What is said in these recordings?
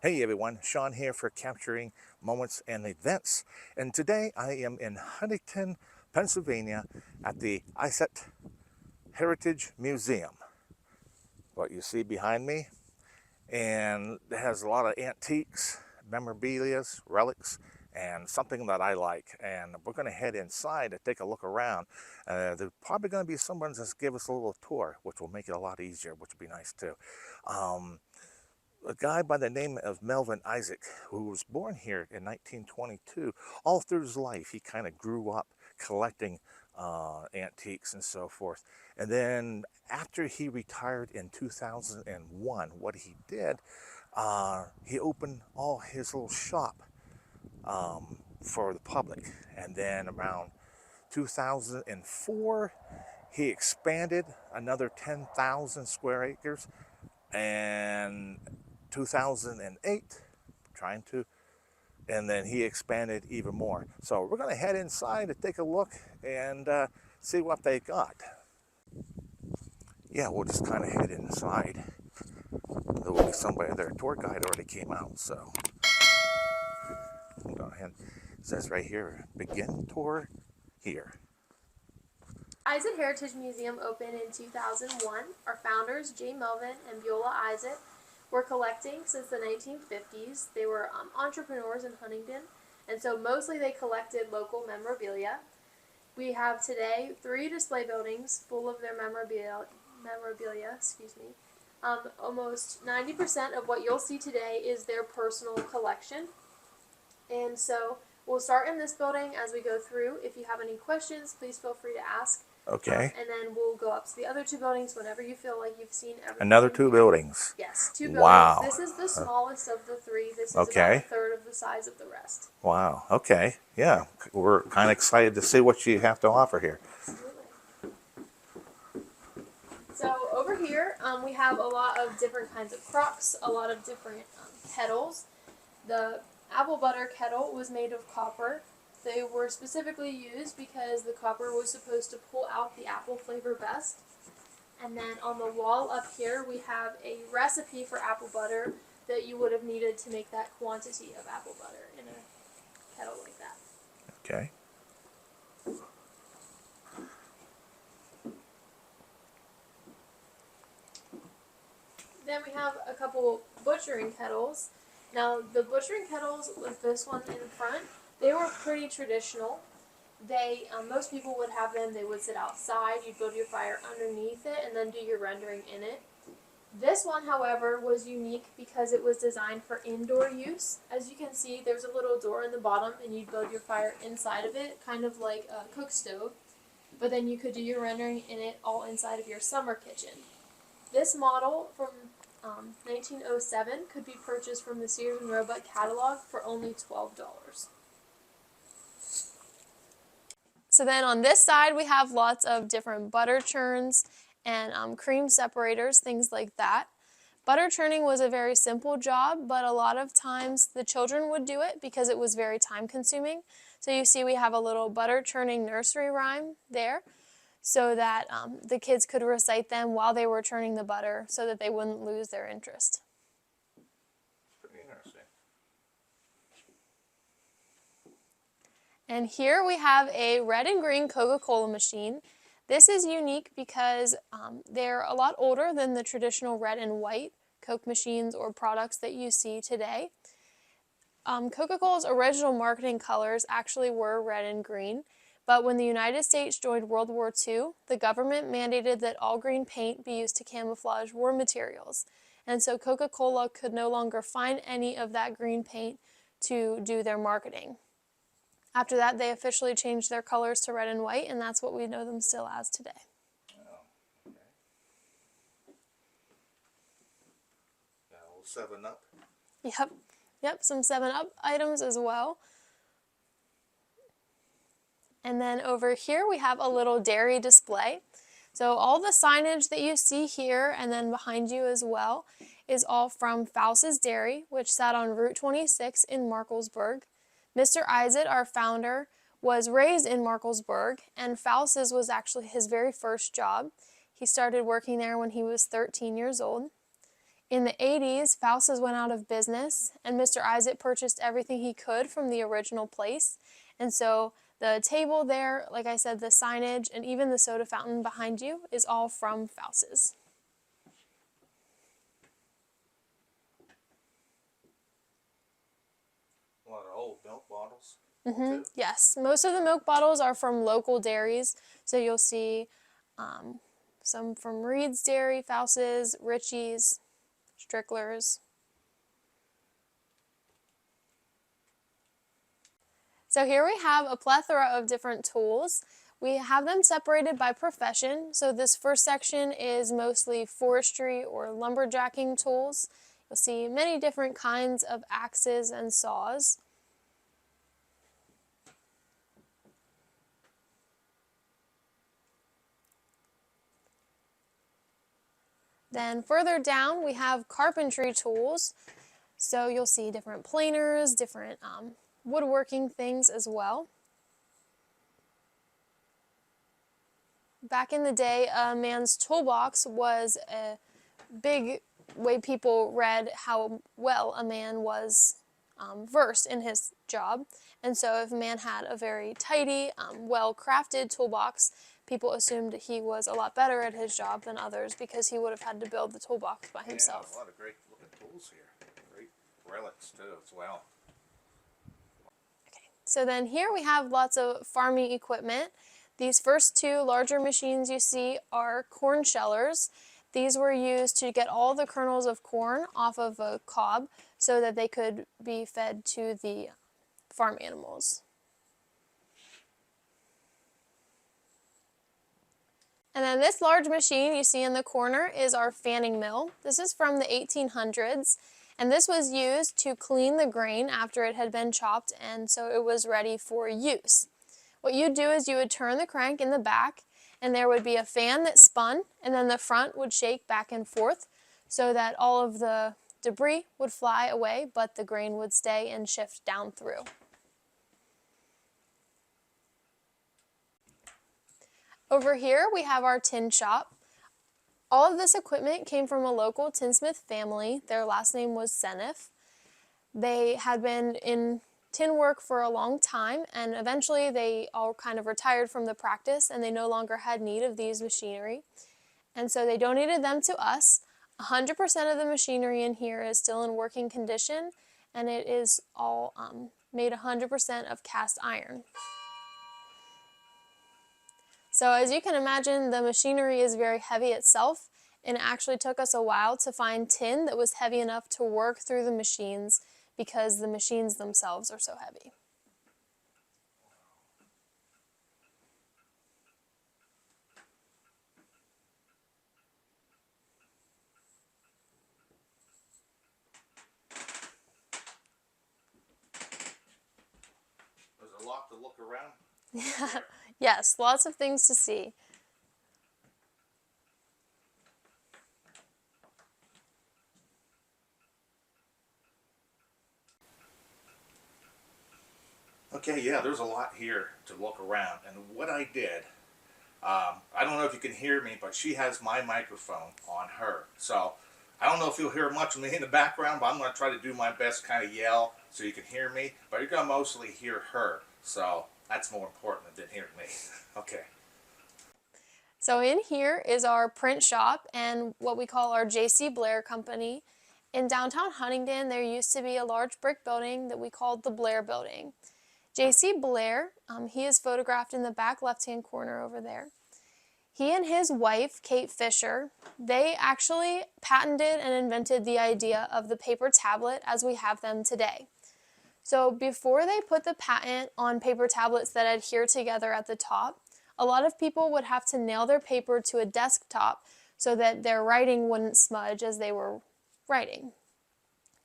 Hey everyone, Sean here for Capturing Moments and Events. And today I am in Huntingdon, Pennsylvania at the Isett Heritage Museum. What you see behind me, and it has a lot of antiques, memorabilia, relics, and something that I like. And we're going to head inside and take a look around. There's probably going to be someone that's give us a little tour, which will make it a lot easier, which will be nice too. A guy by the name of Melvin Isaac, who was born here in 1922. All through his life, he kind of grew up collecting antiques and so forth. And then after he retired in 2001, what he did, he opened all his little shop for the public. And then around 2004, he expanded another 10,000 square acres, and 2008 and then he expanded even more. So we're going to head inside and take a look and see what they got. Yeah, we'll just kind of head inside. There will be somebody there. Tour guide already came out, so go ahead. It says right here, begin tour here. Isett Heritage Museum opened in 2001. Our founders, J. Melvin and Beulah Isett, were collecting since the 1950s. They were entrepreneurs in Huntingdon, and so mostly they collected local memorabilia. We have today 3 display buildings full of their memorabilia. Almost 90% of what you'll see today is their personal collection. And so we'll start in this building as we go through. If you have any questions, please feel free to ask. Okay. And then we'll go up to the other 2 buildings whenever you feel like you've seen everything. Another 2 buildings? Yes, 2 buildings. Wow. This is the smallest of the 3. This is Okay. about a third of the size of the rest. Wow. Okay. Yeah. We're kind of excited to see what you have to offer here. Absolutely. So over here, we have a lot of different kinds of crocks, a lot of different kettles. The apple butter kettle was made of copper. They were specifically used because the copper was supposed to pull out the apple flavor best. And then on the wall up here, we have a recipe for apple butter that you would have needed to make that quantity of apple butter in a kettle like that. Okay. Then we have a couple butchering kettles. Now the butchering kettles with this one in front, they were pretty traditional. They, most people would have them, they would sit outside, you'd build your fire underneath it and then do your rendering in it. This one, however, was unique because it was designed for indoor use. As you can see, there's a little door in the bottom and you'd build your fire inside of it, kind of like a cook stove. But then you could do your rendering in it all inside of your summer kitchen. This model from 1907 could be purchased from the Sears and Roebuck catalog for only $12. So then on this side we have lots of different butter churns and cream separators, things like that. Butter churning was a very simple job, but a lot of times the children would do it because it was very time consuming. So you see we have a little butter churning nursery rhyme there, so that the kids could recite them while they were churning the butter so that they wouldn't lose their interest. Pretty interesting. And here we have a red and green Coca-Cola machine. This is unique because they're a lot older than the traditional red and white Coke machines or products that you see today. Coca-Cola's original marketing colors actually were red and green. But when the United States joined World War II, the government mandated that all green paint be used to camouflage war materials. And so Coca-Cola could no longer find any of that green paint to do their marketing. After that, they officially changed their colors to red and white, and that's what we know them still as today. Oh, okay. Now, 7-Up. Yep, some 7-Up items as well. And then over here we have a little dairy display. So all the signage that you see here and then behind you as well is all from Faust's Dairy, which sat on Route 26 in Markelsburg. Mr. Isett, our founder, was raised in Markelsburg, and Faust's was actually his very first job. He started working there when he was 13 years old. In the 80s, Faus's went out of business, and Mr. Isett purchased everything he could from the original place. And so the table there, like I said, the signage, and even the soda fountain behind you is all from Faus's. A lot of old milk bottles. Yes, most of the milk bottles are from local dairies. So you'll see some from Reed's Dairy, Faus's, Richie's, Strickler's. So here we have a plethora of different tools. We have them separated by profession. So this first section is mostly forestry or lumberjacking tools. You'll see many different kinds of axes and saws. Then further down we have carpentry tools. So you'll see different planers, different woodworking things as well. Back in the day, a man's toolbox was a big way people read how well a man was versed in his job. And so if a man had a very tidy, well-crafted toolbox, people assumed he was a lot better at his job than others because he would have had to build the toolbox by himself. Yeah, a lot of great looking tools here. Great relics too as well. Okay, so then here we have lots of farming equipment. These first two larger machines you see are corn shellers. These were used to get all the kernels of corn off of a cob so that they could be fed to the farm animals. And then this large machine you see in the corner is our fanning mill. This is from the 1800s, and this was used to clean the grain after it had been chopped, and so it was ready for use. What you'd do is you would turn the crank in the back, and there would be a fan that spun, and then the front would shake back and forth so that all of the debris would fly away, but the grain would stay and shift down through. Over here we have our tin shop. All of this equipment came from a local tinsmith family. Their last name was Seneff. They had been in tin work for a long time, and eventually they all kind of retired from the practice and they no longer had need of these machinery. And so they donated them to us. 100% of the machinery in here is still in working condition, and it is all made 100% of cast iron. So as you can imagine, the machinery is very heavy itself, and it actually took us a while to find tin that was heavy enough to work through the machines because the machines themselves are so heavy. There's a lot to look around. Yes, lots of things to see. Okay, yeah, there's a lot here to look around. And what I did, I don't know if you can hear me, but she has my microphone on her. So I don't know if you'll hear much of me in the background, but I'm going to try to do my best, kind of yell so you can hear me. But you're going to mostly hear her. So that's more important than hearing me. Okay. So in here is our print shop and what we call our J.C. Blair Company. In downtown Huntingdon, there used to be a large brick building that we called the Blair Building. J.C. Blair, he is photographed in the back left-hand corner over there. He and his wife, Kate Fisher, they actually patented and invented the idea of the paper tablet as we have them today. So before they put the patent on paper tablets that adhere together at the top, a lot of people would have to nail their paper to a desktop so that their writing wouldn't smudge as they were writing.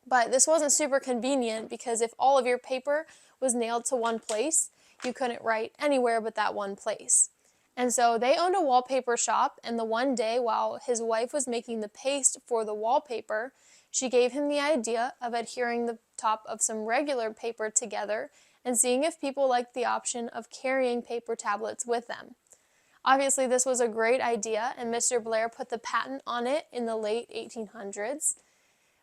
But this wasn't super convenient because if all of your paper was nailed to one place, you couldn't write anywhere but that one place. And so they owned a wallpaper shop, and the one day while his wife was making the paste for the wallpaper, she gave him the idea of adhering the top of some regular paper together and seeing if people liked the option of carrying paper tablets with them. Obviously, this was a great idea, and Mr. Blair put the patent on it in the late 1800s.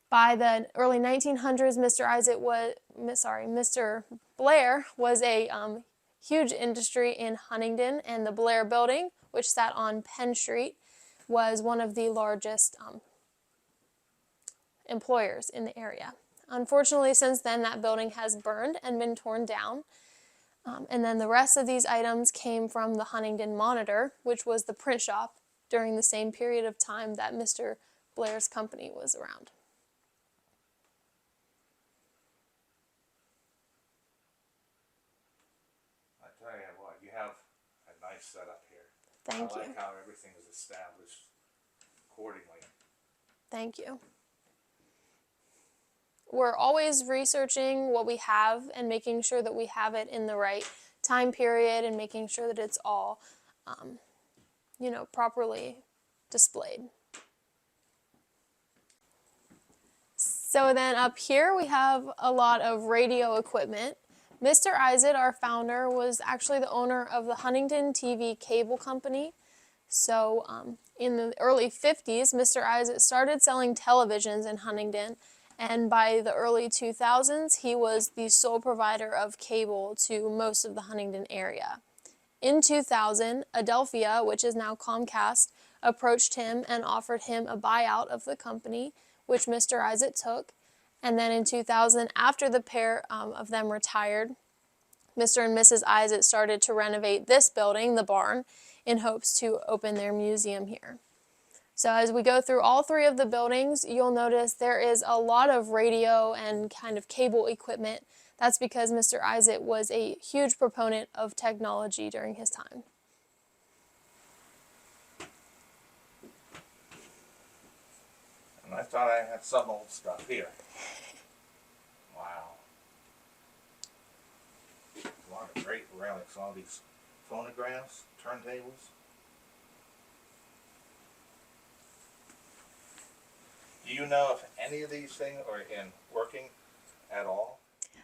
By the early 1900s, Mr. Blair was a huge industry in Huntingdon, and the Blair Building, which sat on Penn Street, was one of the largest employers in the area. Unfortunately, since then, that building has burned and been torn down. And then the rest of these items came from the Huntingdon Monitor, which was the print shop during the same period of time that Mr. Blair's company was around. I tell you what, you have a nice setup here. Thank you. I like how everything is established accordingly. Thank you. We're always researching what we have and making sure that we have it in the right time period and making sure that it's all, properly displayed. So then up here we have a lot of radio equipment. Mr. Isett, our founder, was actually the owner of the Huntingdon TV cable company. So in the early 50s, Mr. Isett started selling televisions in Huntingdon, and by the early 2000s, he was the sole provider of cable to most of the Huntingdon area. In 2000, Adelphia, which is now Comcast, approached him and offered him a buyout of the company, which Mr. Isett took. And then in 2000, after the pair of them retired, Mr. and Mrs. Isett started to renovate this building, the barn, in hopes to open their museum here. So as we go through all three of the buildings, you'll notice there is a lot of radio and kind of cable equipment. That's because Mr. Isett was a huge proponent of technology during his time. And I thought I had some old stuff here. Wow. A lot of great relics, all these phonographs, turntables. Do you know if any of these things are in working at all?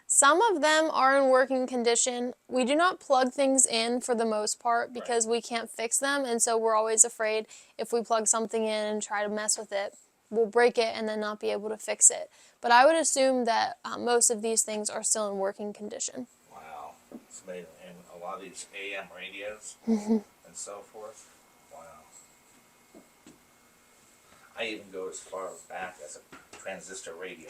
Some of them are in working condition. We do not plug things in for the most part because we can't fix them, and so we're always afraid if we plug something in and try to mess with it, we'll break it and then not be able to fix it. But I would assume that most of these things are still in working condition. Wow. It's amazing. And a lot of these AM radios and so forth. Wow. I even go as far back as a transistor radio.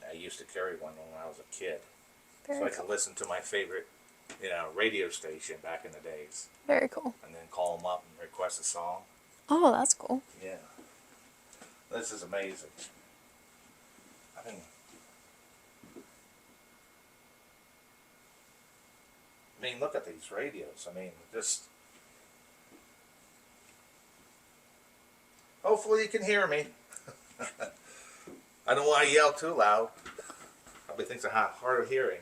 I used to carry one when I was a kid. So I could listen to my favorite, radio station back in the days. Very cool. And then call them up and request a song. Oh, that's cool. Yeah. This is amazing. I mean, look at these radios. I mean, just... Hopefully you can hear me. I don't want to yell too loud. Probably thinks I have hard of hearing.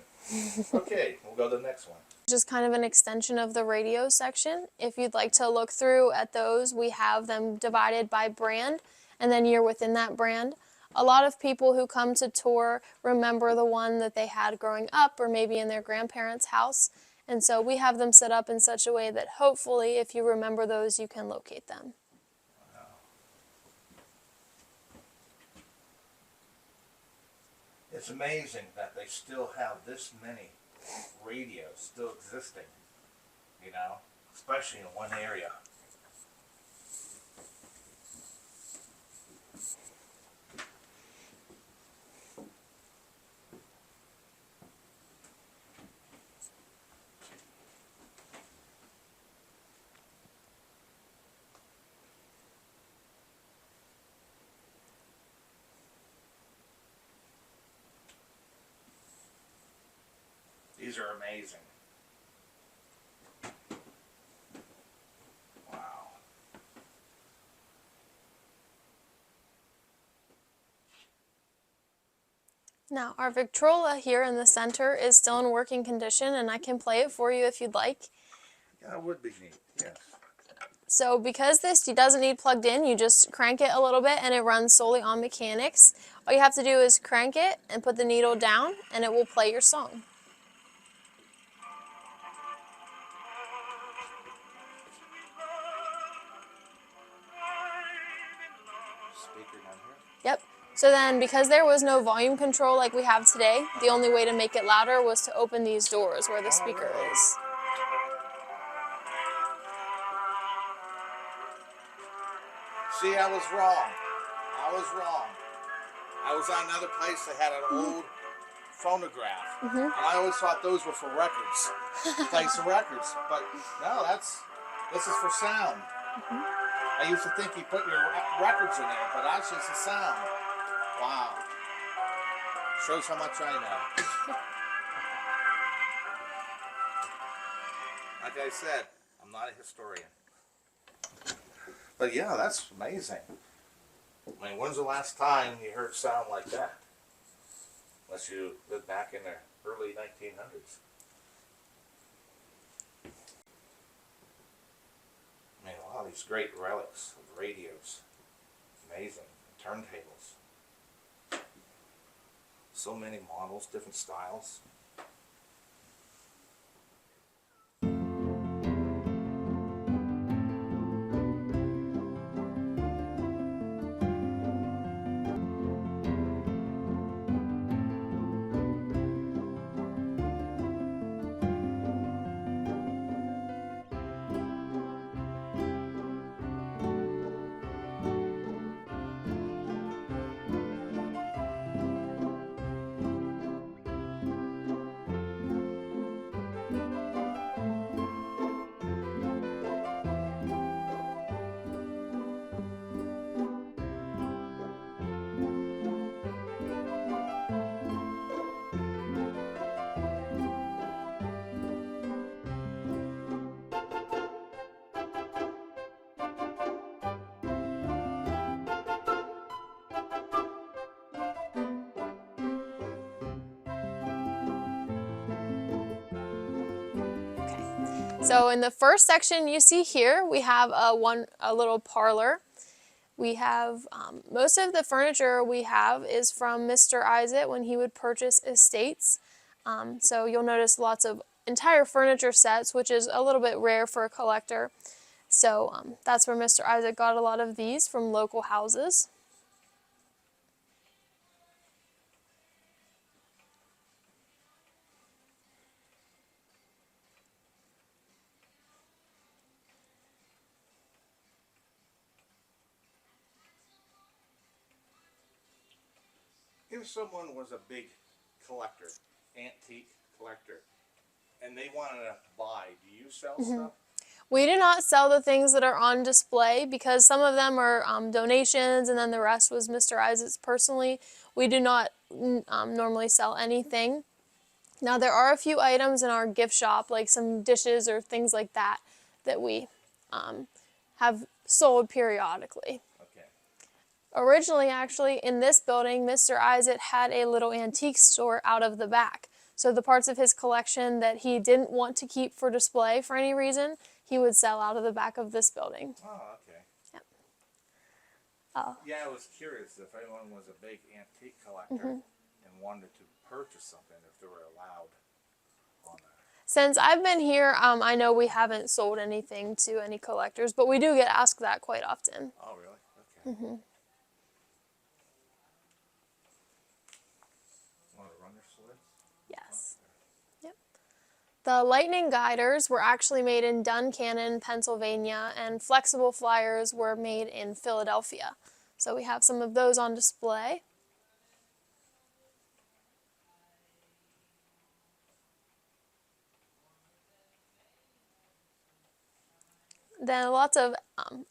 Okay, we'll go to the next one. Just kind of an extension of the radio section. If you'd like to look through at those, we have them divided by brand, and then you're within that brand. A lot of people who come to tour remember the one that they had growing up or maybe in their grandparents' house. And so we have them set up in such a way that hopefully if you remember those, you can locate them. It's amazing that they still have this many radios still existing, especially in one area. These are amazing. Wow. Now, our Victrola here in the center is still in working condition, and I can play it for you if you'd like. Yeah, that would be neat, yes. So because this doesn't need plugged in, you just crank it a little bit and it runs solely on mechanics. All you have to do is crank it and put the needle down and it will play your song. speaker down here. Yep. So then, because there was no volume control like we have today, the only way to make it louder was to open these doors where the speaker really? is. See, I was wrong. I was on another place that had an old phonograph, and I always thought those were for records, play some records. But no, this is for sound. I used to think you put your records in there, but actually it's a sound. Wow. Shows how much I know. Like I said, I'm not a historian. But yeah, that's amazing. I mean, when's the last time you heard sound like that? Unless you lived back in the early 1900s. I mean, a lot of these great relics of radios. Amazing. Turntables. So many models, different styles. So in the first section you see here, we have a little parlor. We have most of the furniture we have is from Mr. Isett when he would purchase estates. So you'll notice lots of entire furniture sets, which is a little bit rare for a collector. So that's where Mr. Isett got a lot of these from local houses. If someone was a big collector, antique collector, and they wanted to buy, do you sell stuff? We do not sell the things that are on display because some of them are donations and then the rest was Mr. Isett's personally. We do not normally sell anything. Now there are a few items in our gift shop, like some dishes or things like that, that we have sold periodically. Okay. Originally, actually, in this building, Mr. Isett had a little antique store out of the back. So the parts of his collection that he didn't want to keep for display for any reason, he would sell out of the back of this building. Oh, okay. Yep. Oh. Yeah, I was curious if anyone was a big antique collector and wanted to purchase something, if they were allowed on that. Since I've been here, I know we haven't sold anything to any collectors, but we do get asked that quite often. Oh, really? Okay. Want to run your sleds? Yes. Yep. The lightning guiders were actually made in Duncannon, Pennsylvania, and flexible flyers were made in Philadelphia. So we have some of those on display. Then lots of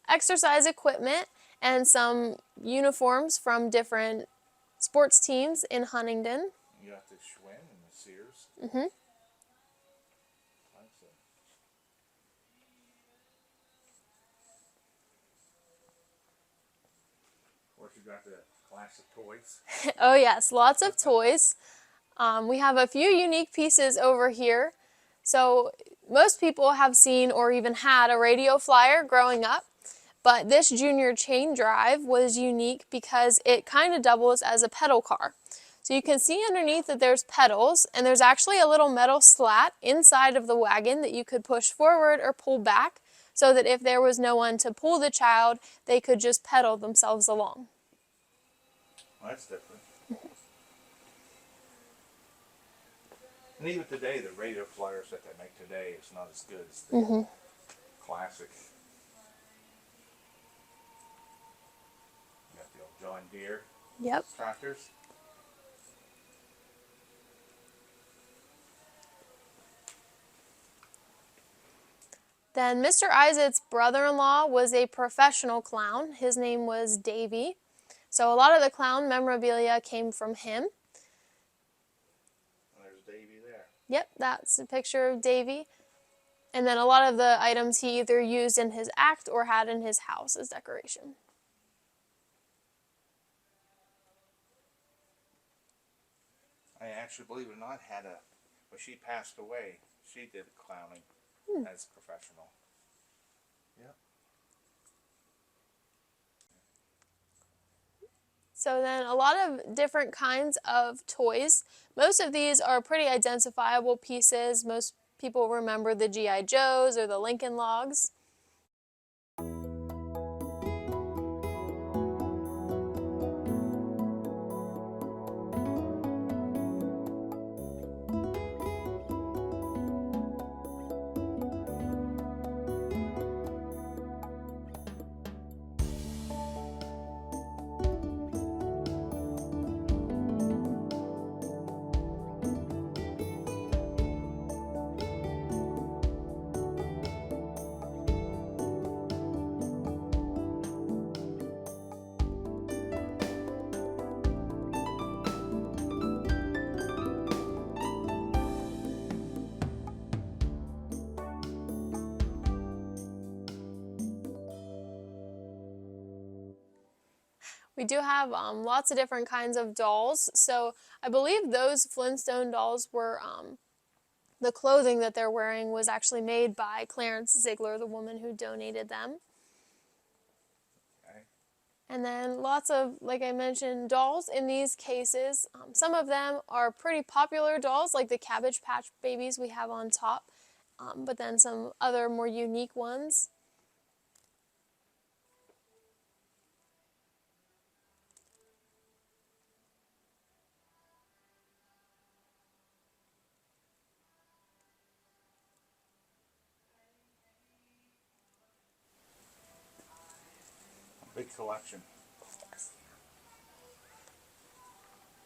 exercise equipment and some uniforms from different sports teams in Huntingdon. You got the Schwinn and the Sears. Mm-hmm. Of course, you got the classic toys. Oh yes, lots of toys. We have a few unique pieces over here. So most people have seen or even had a radio flyer growing up, but this junior chain drive was unique because it kind of doubles as a pedal car. So you can see underneath that there's pedals, and there's actually a little metal slat inside of the wagon that you could push forward or pull back so that if there was no one to pull the child, they could just pedal themselves along. Well, that's different. And even today, the radio flyers that they make today is not as good as the classic. You got the old John Deere Yep. tractors. Then Mr. Isett's brother-in-law was a professional clown. His name was Davy. So a lot of the clown memorabilia came from him. And there's Davy there. Yep, that's a picture of Davy. And then a lot of the items he either used in his act or had in his house as decoration. I actually, believe it or not, when she passed away, she did clowning as professional. Yep. So then a lot of different kinds of toys. Most of these are pretty identifiable pieces. Most people remember the G.I. Joes or the Lincoln Logs. We do have lots of different kinds of dolls. So I believe those Flintstone dolls were, the clothing that they're wearing was actually made by Clarence Ziegler, the woman who donated them. Okay. And then lots of, like I mentioned, dolls in these cases. Some of them are pretty popular dolls, like the Cabbage Patch Babies we have on top, but then some other more unique ones. Big collection.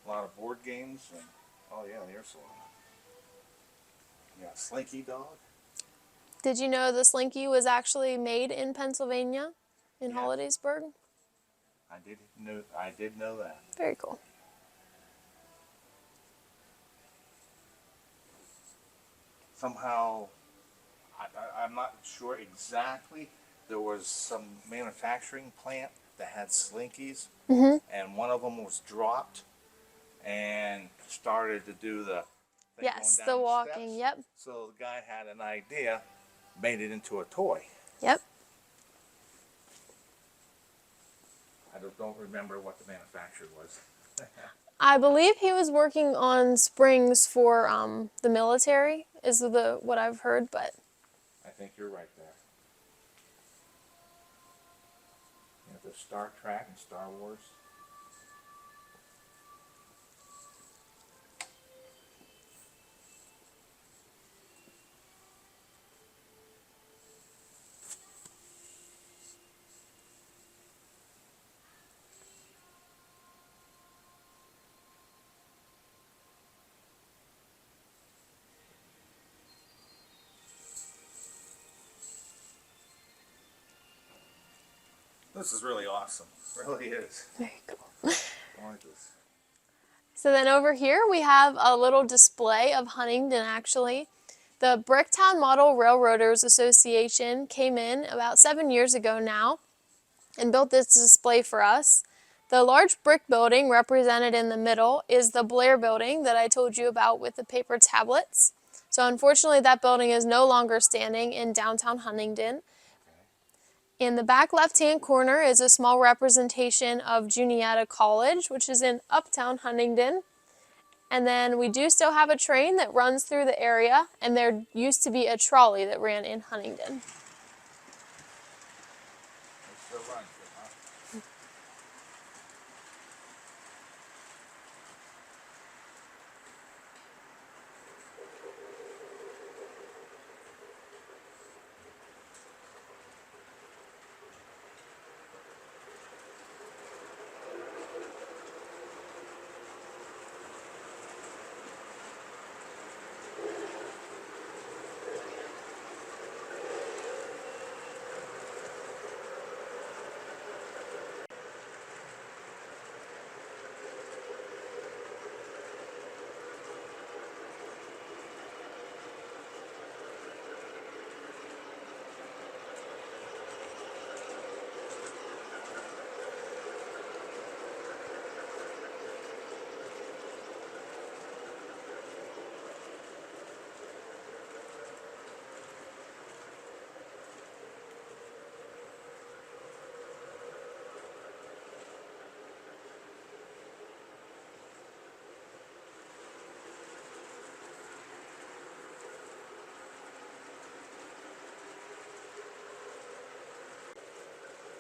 A lot of board games and oh yeah, there's a lot. You got Slinky Dog. Did you know the Slinky was actually made in Pennsylvania, in Yeah. Hollidaysburg? I did know that. Very cool. Somehow, I'm not sure exactly. There was some manufacturing plant that had Slinkies, and one of them was dropped and started to do the thing Yes, going the down walking, steps. yep. So the guy had an idea, made it into a toy. Yep. I don't remember what the manufacturer was. I believe he was working on springs for the military, is what I've heard, but I think you're right there. You know, the Star Trek and Star Wars. This is really awesome. It really is. very cool. I like this. So then over here we have a little display of Huntingdon actually. The Bricktown Model Railroaders Association came in about 7 years ago now and built this display for us. The large brick building represented in the middle is the Blair building that I told you about with the paper tablets. So unfortunately that building is no longer standing in downtown Huntingdon. In the back left-hand corner is a small representation of Juniata College, which is in uptown Huntingdon. And then we do still have a train that runs through the area, and there used to be a trolley that ran in Huntingdon. It still runs, huh?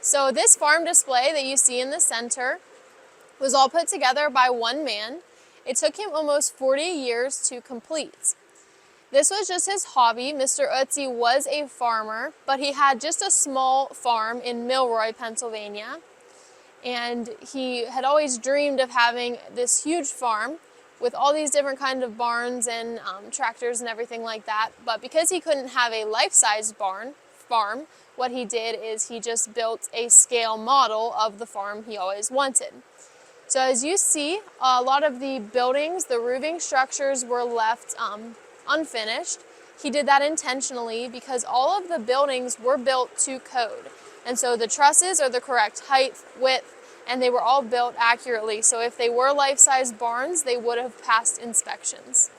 So this farm display that you see in the center was all put together by one man. It took him almost 40 years to complete. This was just his hobby. Mr. Utzi was a farmer, but he had just a small farm in Milroy, Pennsylvania. And he had always dreamed of having this huge farm with all these different kinds of barns and tractors and everything like that. But because he couldn't have a life-size farm, what he did is he just built a scale model of the farm he always wanted. So as you see, a lot of the buildings, the roofing structures were left unfinished. He did that intentionally because all of the buildings were built to code. And so the trusses are the correct height, width, and they were all built accurately. So if they were life-size barns, they would have passed inspections.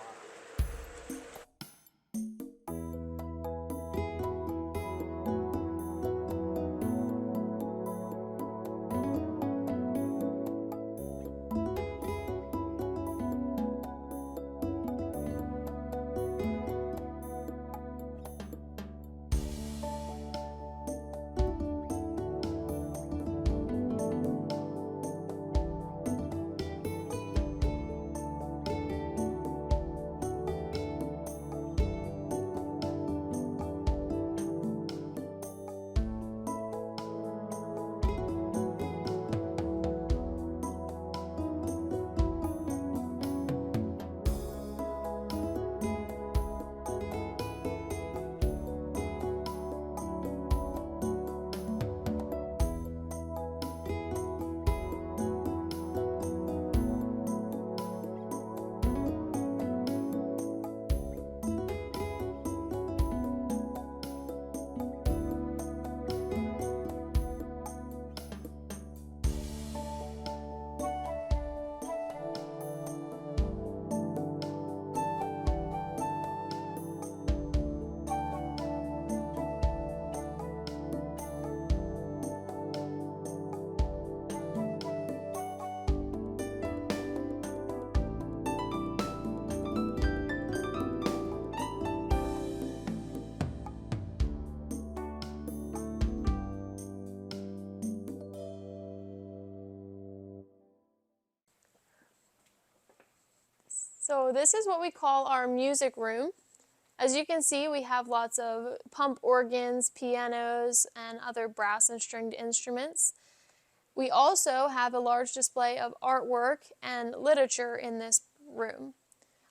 So this is what we call our music room. As you can see, we have lots of pump organs, pianos, and other brass and stringed instruments. We also have a large display of artwork and literature in this room.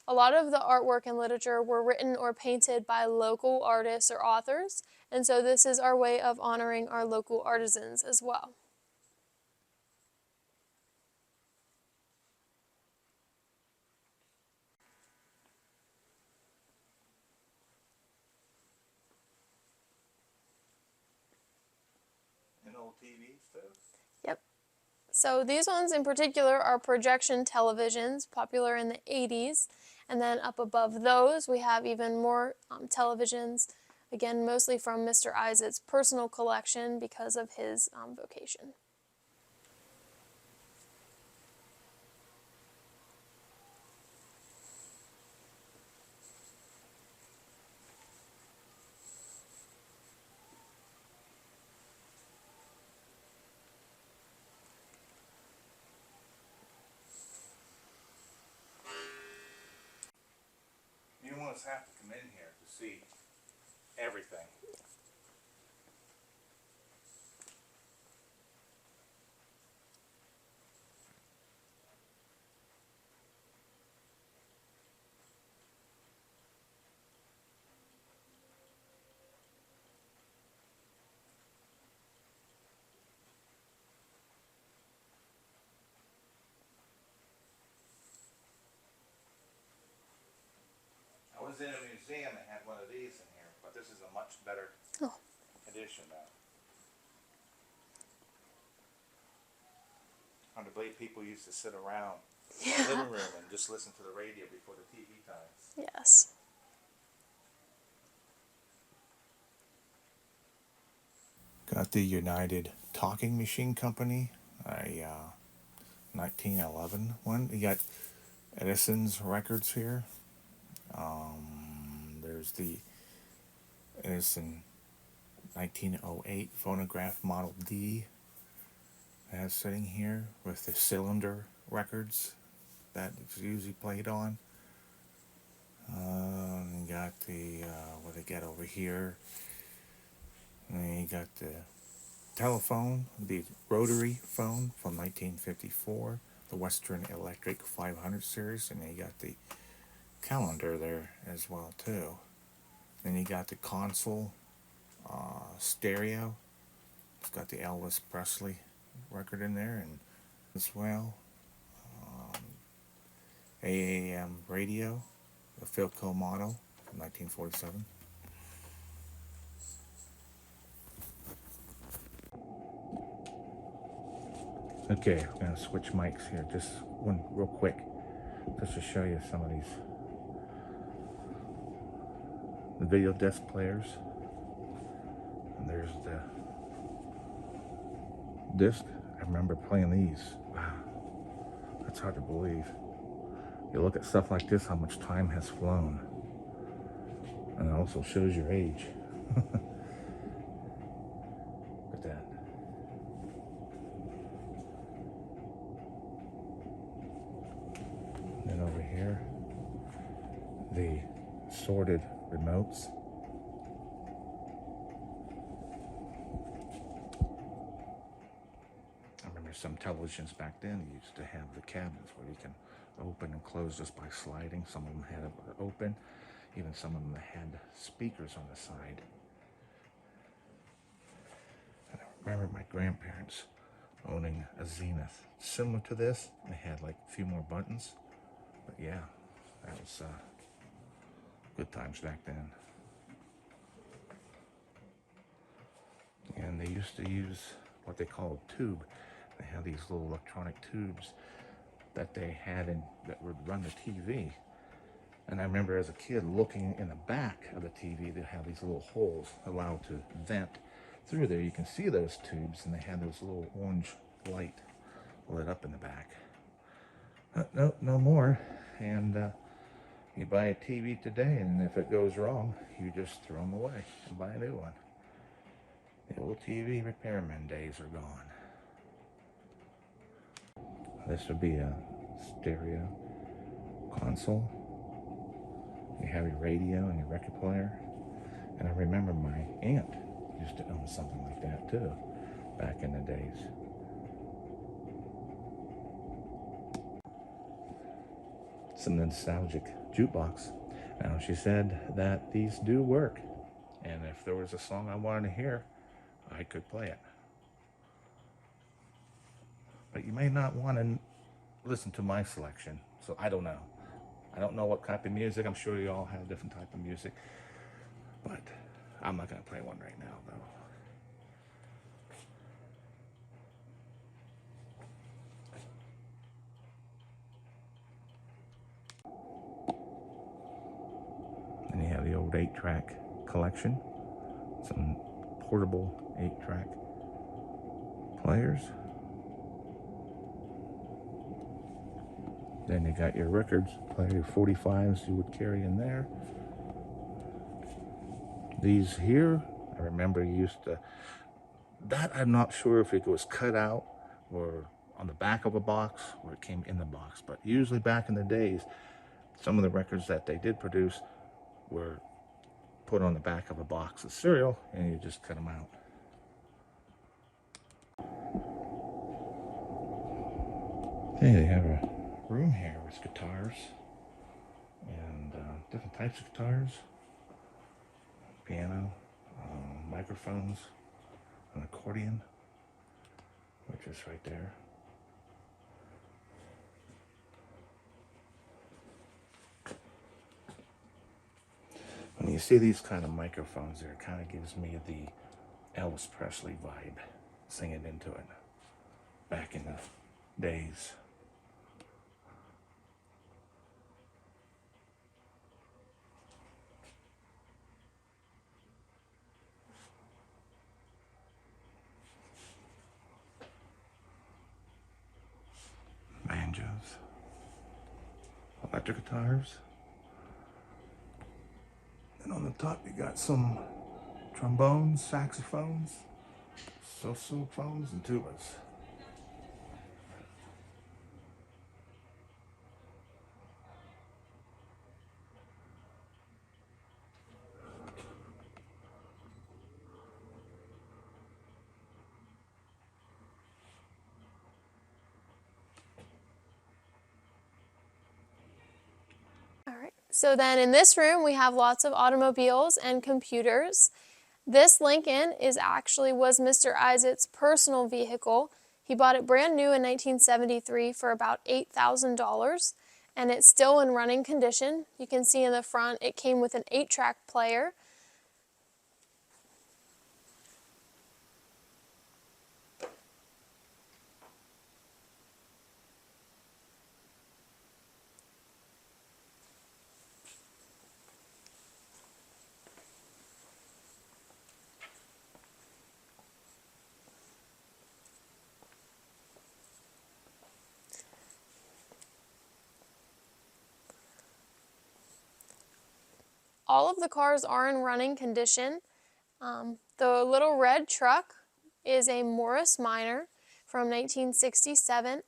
A lot of the artwork and literature were written or painted by local artists or authors, and so this is our way of honoring our local artisans as well. And old TVs too? Yep. So these ones in particular are projection televisions, popular in the 80s. And then up above those, we have even more televisions, again, mostly from Mr. Isett's personal collection because of his vocation. You almost have to come in here to see everything. I was in a museum that had one of these in here, but this is a much better edition now. Hard to believe people used to sit around in the living room and just listen to the radio before the TV times. Yes. Got the United Talking Machine Company, a 1911 one. You got Edison's records here. There's the Edison 1908 phonograph Model D that's sitting here with the cylinder records that it's usually played on. You got the, what they got over here. And then you got the telephone, the rotary phone from 1954, the Western Electric 500 series, and then you got the calendar there as well too. Then you got the console stereo. It's got the Elvis Presley record in there, and as well AAM radio, the Philco model from 1947. Okay, I'm gonna switch mics here, just one real quick, just to show you some of these. The video disc players. And there's the disc. I remember playing these. Wow, that's hard to believe. You look at stuff like this, how much time has flown. And it also shows your age. Look at that. And then over here, the sorted remotes. I remember some televisions back then used to have the cabinets where you can open and close just by sliding. Some of them had it open. Even some of them had speakers on the side. And I remember my grandparents owning a Zenith. Similar to this, they had like a few more buttons. But yeah, that was good times back then. And they used to use what they call a tube. They had these little electronic tubes that they had in that would run the TV. And I remember as a kid looking in the back of the TV, they have these little holes allowed to vent through there. You can see those tubes, and they had those little orange light lit up in the back. No more. And you buy a TV today, and if it goes wrong, you just throw them away and buy a new one. The old TV repairman days are gone. This would be a stereo console. You have your radio and your record player. And I remember my aunt used to own something like that too, back in the days. Some nostalgic jukebox. Now she said that these do work. And if there was a song I wanted to hear, I could play it. But you may not want to listen to my selection, so I don't know. I don't know what type of music. I'm sure you all have different type of music, but I'm not going to play one right now, though. And you have the old 8-track collection, some portable 8-track players. Then you got your records, your 45s you would carry in there. These here, I remember you used to, that I'm not sure if it was cut out or on the back of a box or it came in the box. But usually back in the days, some of the records that they did produce were put on the back of a box of cereal and you just cut them out. Okay, they have a room here with guitars and different types of guitars, piano, microphones, an accordion, which is right there. When you see these kind of microphones there, it kind of gives me the Elvis Presley vibe, singing into it back in the days. Banjos, electric guitars, and on the top you got some trombones, saxophones, saxophones, and tubas. All right. So then in this room, we have lots of automobiles and computers. This Lincoln was Mr. Isett's personal vehicle. He bought it brand new in 1973 for about $8,000, and it's still in running condition. You can see in the front it came with an 8-track player. All of the cars are in running condition. The little red truck is a Morris Minor from 1967.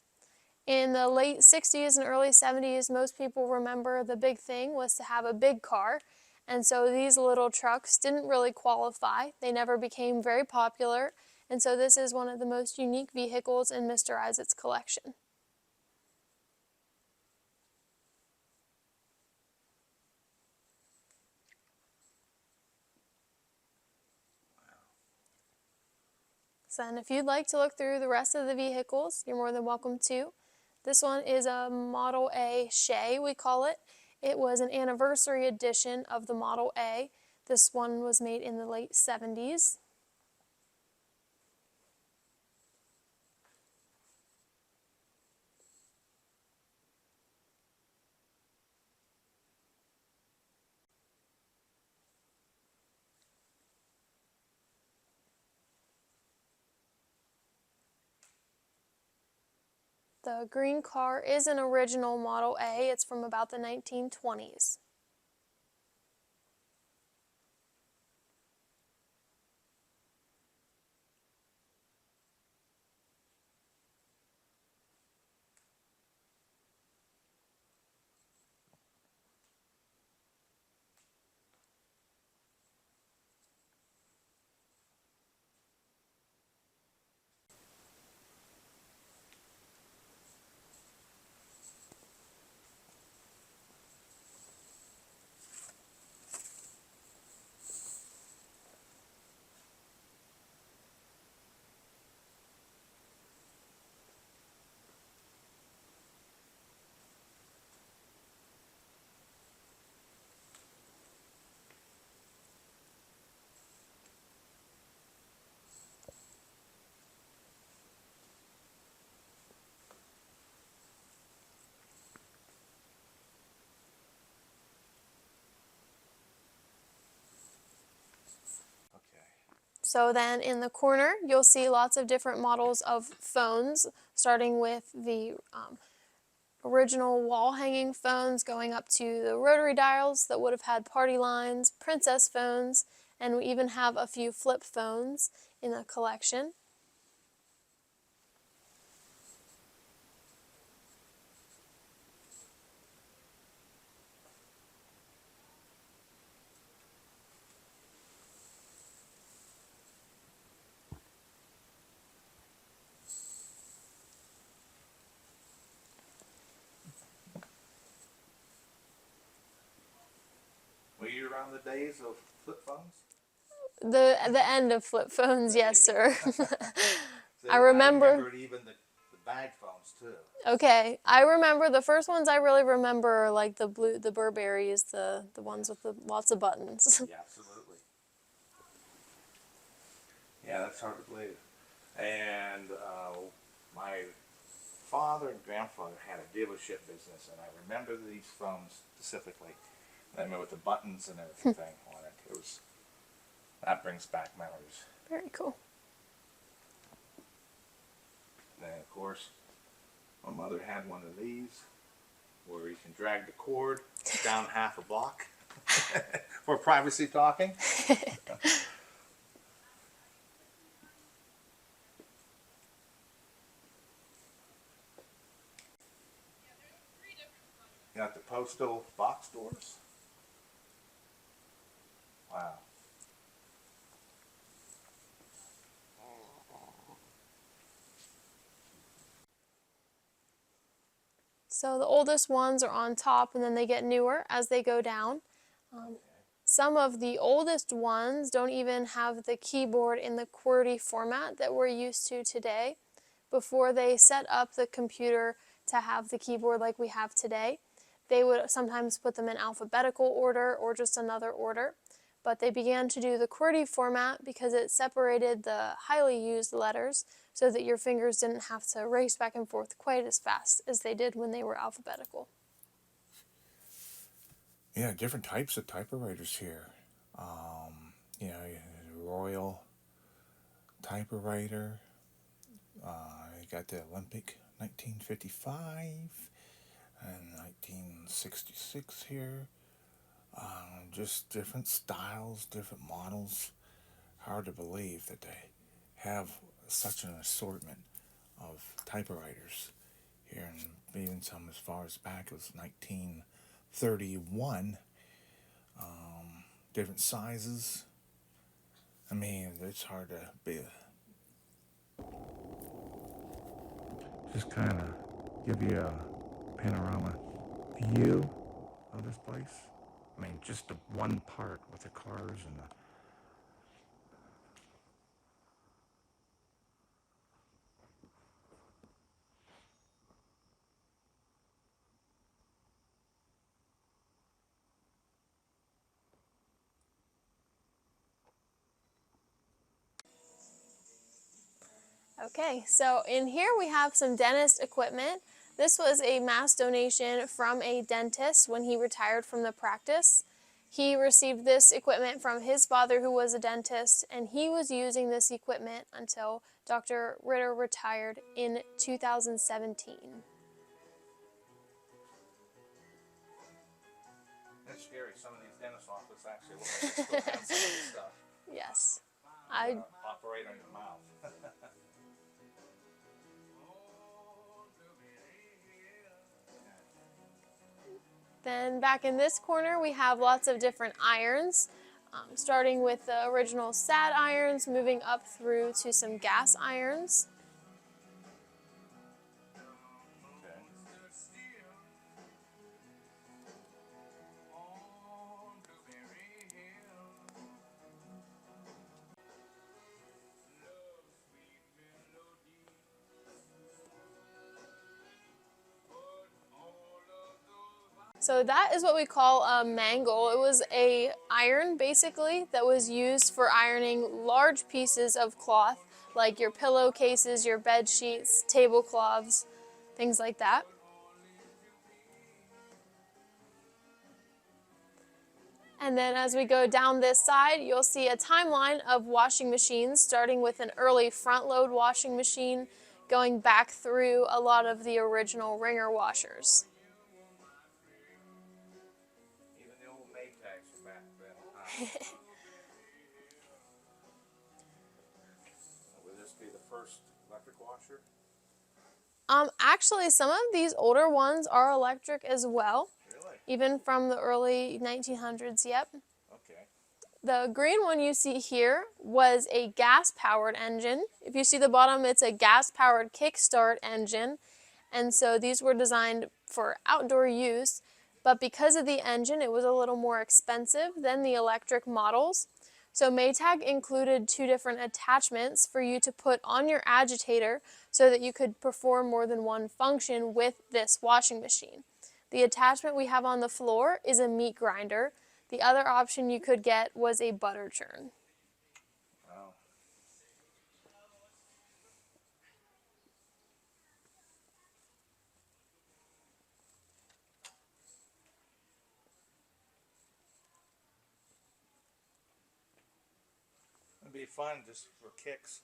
In the late 60s and early 70s, most people remember the big thing was to have a big car. And so these little trucks didn't really qualify. They never became very popular. And so this is one of the most unique vehicles in Mr. Isett's collection. So then if you'd like to look through the rest of the vehicles, you're more than welcome to. This one is a Model A Shay, we call it. It was an anniversary edition of the Model A. This one was made in the late 70s. The green car is an original Model A. It's from about the 1920s. So then in the corner, you'll see lots of different models of phones, starting with the original wall-hanging phones going up to the rotary dials that would have had party lines, princess phones, and we even have a few flip phones in the collection. Were you around the days of flip phones? The end of flip phones, There yes, you go. sir. See, I remember even the bag phones too. Okay, I remember the first ones I really remember are like the Burberrys, the ones with the lots of buttons. Yeah, absolutely. Yeah, that's hard to believe. And my father and grandfather had a dealership business, and I remember these phones specifically. I remember with the buttons and everything on it. That brings back memories. Very cool. And of course, my mother had one of these where you can drag the cord down half a block for privacy talking. You got the postal box doors. Wow. So the oldest ones are on top, and then they get newer as they go down. Some of the oldest ones don't even have the keyboard in the QWERTY format that we're used to today. Before they set up the computer to have the keyboard like we have today, they would sometimes put them in alphabetical order or just another order. But they began to do the QWERTY format because it separated the highly used letters so that your fingers didn't have to race back and forth quite as fast as they did when they were alphabetical. Yeah, different types of typewriters here. You know, Royal typewriter. You got the Olympic 1955 and 1966 here. Just different styles, different models. Hard to believe that they have such an assortment of typewriters here, and even some as far as back as 1931. Different sizes. I mean, it's hard to be just kind of give you a panorama view of this place. I mean, just the one part with the cars and the Okay, so in here we have some dentist equipment. This was a mass donation from a dentist when he retired from the practice. He received this equipment from his father, who was a dentist, and he was using this equipment until Dr. Ritter retired in 2017. It's scary. Some of these dentist offices actually look like they still have some of this stuff. Yes. Operate on your mouth. Then back in this corner we have lots of different irons, starting with the original sad irons, moving up through to some gas irons. So that is what we call a mangle. It was a iron basically that was used for ironing large pieces of cloth, like your pillowcases, your bed sheets, tablecloths, things like that. And then as we go down this side, you'll see a timeline of washing machines, starting with an early front-load washing machine, going back through a lot of the original wringer washers. Would this be the first electric washer? Actually, some of these older ones are electric as well. Really? Even from the early 1900s, yep. Okay. The green one you see here was a gas-powered engine. If you see the bottom, it's a gas-powered kickstart engine. And so these were designed for outdoor use. But because of the engine, it was a little more expensive than the electric models. So Maytag included two different attachments for you to put on your agitator so that you could perform more than one function with this washing machine. The attachment we have on the floor is a meat grinder. The other option you could get was a butter churn. Wow. It'd be fun just for kicks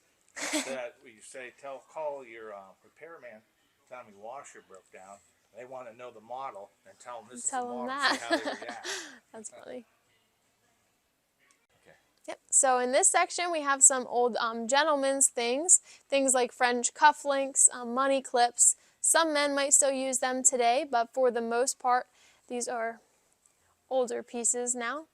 that you say, call your repairman, tell him your washer broke down. They want to know the model and tell them this is the model and see how they react. That's funny. Okay. Yep. So in this section we have some old gentlemen's things like French cufflinks, money clips. Some men might still use them today, but for the most part These are older pieces now.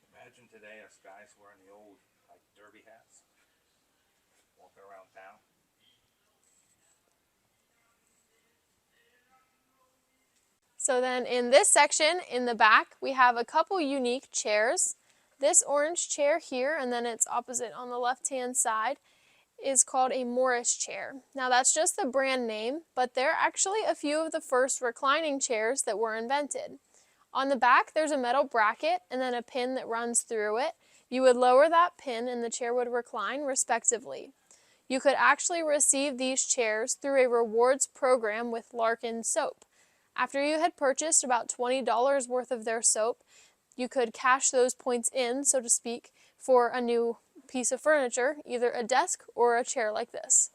Imagine today us guys wearing the old like derby hats, walking around town. So then in this section in the back, we have a couple unique chairs. This orange chair here, and then it's opposite on the left-hand side, is called a Morris chair. Now that's just the brand name, but they're actually a few of the first reclining chairs that were invented. On the back, there's a metal bracket and then a pin that runs through it. You would lower that pin and the chair would recline respectively. You could actually receive these chairs through a rewards program with Larkin soap. After you had purchased about $20 worth of their soap, you could cash those points in, so to speak, for a new piece of furniture, either a desk or a chair like this.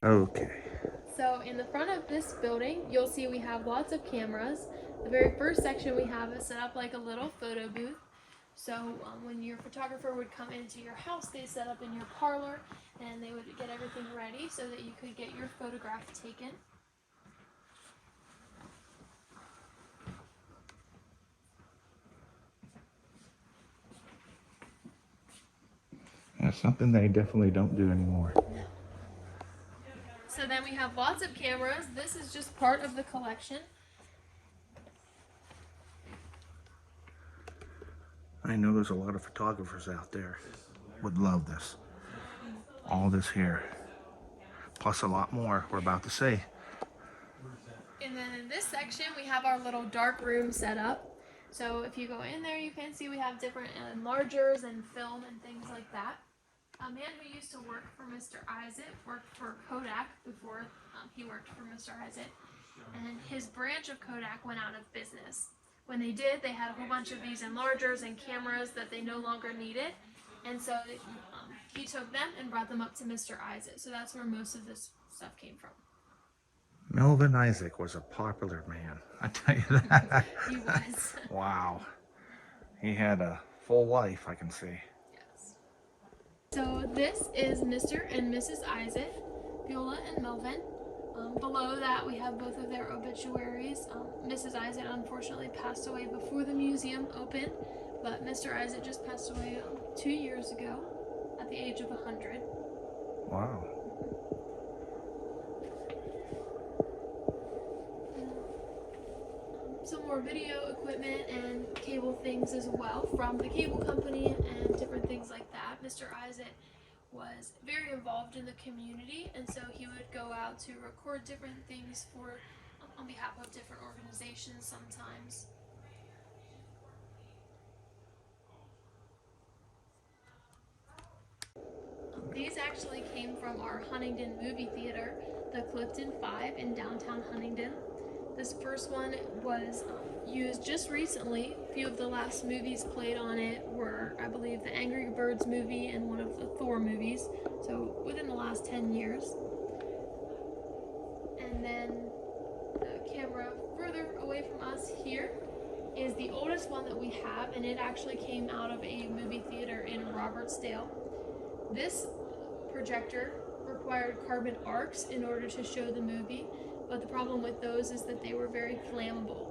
Okay. So in the front of this building, you'll see we have lots of cameras. The very first section we have is set up like a little photo booth. So when your photographer would come into your house, they set up in your parlor and they would get everything ready so that you could get your photograph taken. That's something they definitely don't do anymore. So then we have lots of cameras. This is just part of the collection. I know there's a lot of photographers out there would love this. All this here. Plus a lot more we're about to see. And then in this section, we have our little dark room set up. So if you go in there, you can see we have different enlargers and film and things like that. A man who used to work for Mr. Isett worked for Kodak before he worked for Mr. Isett. And his branch of Kodak went out of business. When they did, they had a whole bunch of these enlargers and cameras that they no longer needed. And so he took them and brought them up to Mr. Isett. So that's where most of this stuff came from. Melvin Isaac was a popular man, I tell you that. He was. Wow. He had a full life, I can see. Yes. So this is Mr. and Mrs. Isett, Beulah and Melvin. Below that we have both of their obituaries. Mrs. Isett unfortunately passed away before the museum opened, but Mr. Isett just passed away 2 years ago at the age of 100. Wow. Some more video equipment and cable things as well from the cable company and different things like that. Mr. Isett was very involved in the community, and so he would go out to record different things for on behalf of different organizations sometimes. These actually came from our Huntingdon movie theater, the Clifton 5 in downtown Huntingdon. This first one was used just recently. A few of the last movies played on it were, I believe, the Angry Birds movie and one of the Thor movies, so within the last 10 years. And then the camera further away from us here is the oldest one that we have, and it actually came out of a movie theater in Robertsdale. This projector required carbon arcs in order to show the movie, but the problem with those is that they were very flammable.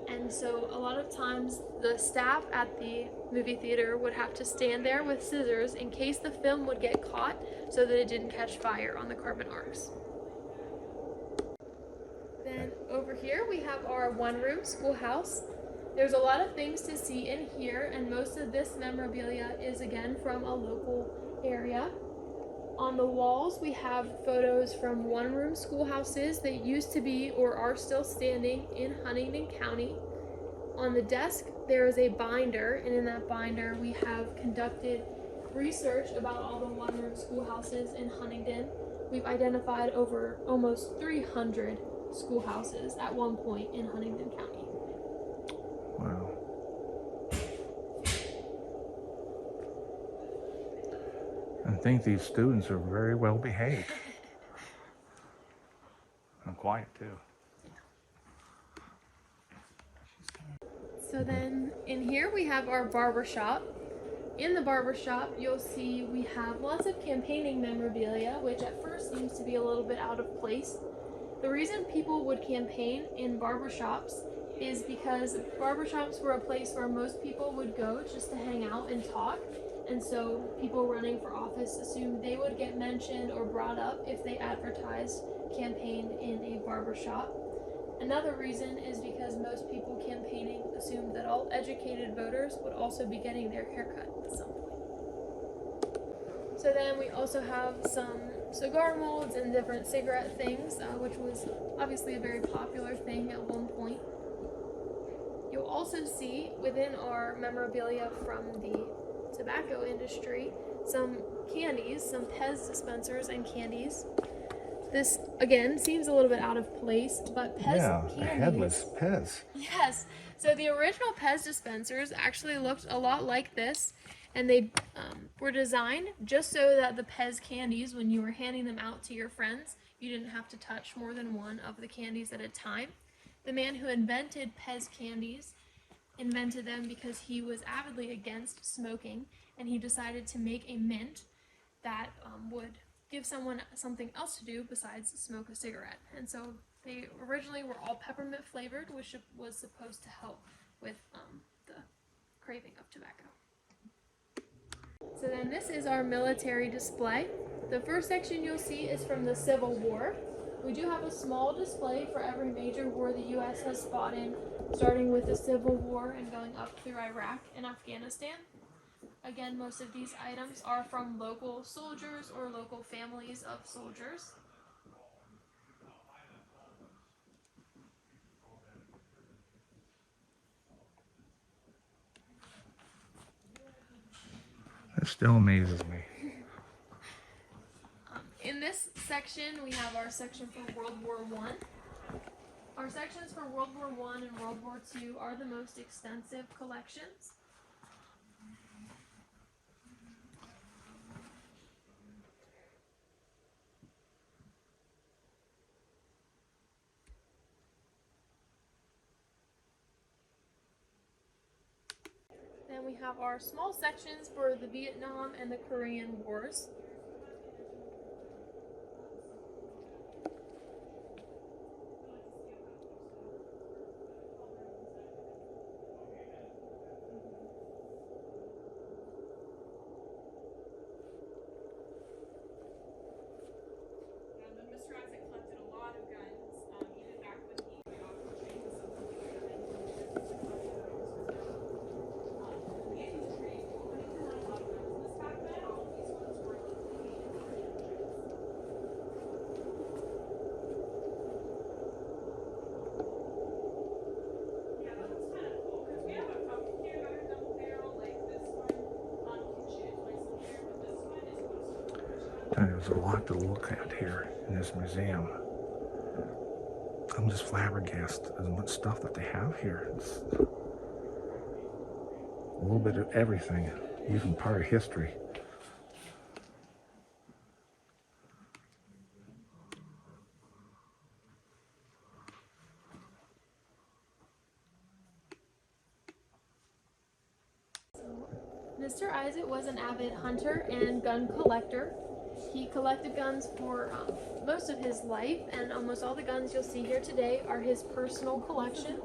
And so a lot of times the staff at the movie theater would have to stand there with scissors in case the film would get caught so that it didn't catch fire on the carbon arcs. Then over here we have our one-room schoolhouse. There's a lot of things to see and hear, and most of this memorabilia is again from a local area. On the walls, we have photos from one-room schoolhouses that used to be or are still standing in Huntingdon County. On the desk, there is a binder, and in that binder, we have conducted research about all the one-room schoolhouses in Huntingdon. We've identified over almost 300 schoolhouses at one point in Huntingdon County. Wow. I think these students are very well behaved. And quiet too. So then in here we have our barber shop. In the barber shop, you'll see we have lots of campaigning memorabilia, which at first seems to be a little bit out of place. The reason people would campaign in barbershops is because barbershops were a place where most people would go just to hang out and talk. And so people running for office assumed they would get mentioned or brought up if they advertised campaign in a barbershop. Another reason is because most people campaigning assumed that all educated voters would also be getting their haircut at some point. So then we also have some cigar molds and different cigarette things, which was obviously a very popular thing at one point. You'll also see within our memorabilia from the tobacco industry some candies, some Pez dispensers and candies. This again seems a little bit out of place, but Pez candies. A headless Pez. Yes. So the original Pez dispensers actually looked a lot like this, and they were designed just so that the Pez candies, when you were handing them out to your friends, you didn't have to touch more than one of the candies at a time. The man who invented Pez candies invented them because he was avidly against smoking, and he decided to make a mint that would give someone something else to do besides smoke a cigarette. And so they originally were all peppermint flavored, which was supposed to help with the craving of tobacco. So then this is our military display. The first section you'll see is from the Civil War. We do have a small display for every major war the U.S. has fought in, starting with the Civil War and going up through Iraq and Afghanistan. Again, most of these items are from local soldiers or local families of soldiers. That still amazes me. In this section, we have our section for World War I. Our sections for World War I and World War II are the most extensive collections. Then we have our small sections for the Vietnam and the Korean Wars. Mr. Isett collected a lot of guns, even back when he went off the trains. The industry, Huntington had a lot of guns back then. All of these ones were locally Yeah, that looks kind of cool because we have a couple here that are double barrel, like this one. Can shoot twice a year, but this one is supposed to. There's a lot to look at here in this museum. I'm just flabbergasted at much stuff that they have here. It's a little bit of everything, even part of history. Mr. Isett was an avid hunter and gun collector. He collected guns for most of his life, and almost all the guns you'll see here today are his personal collection.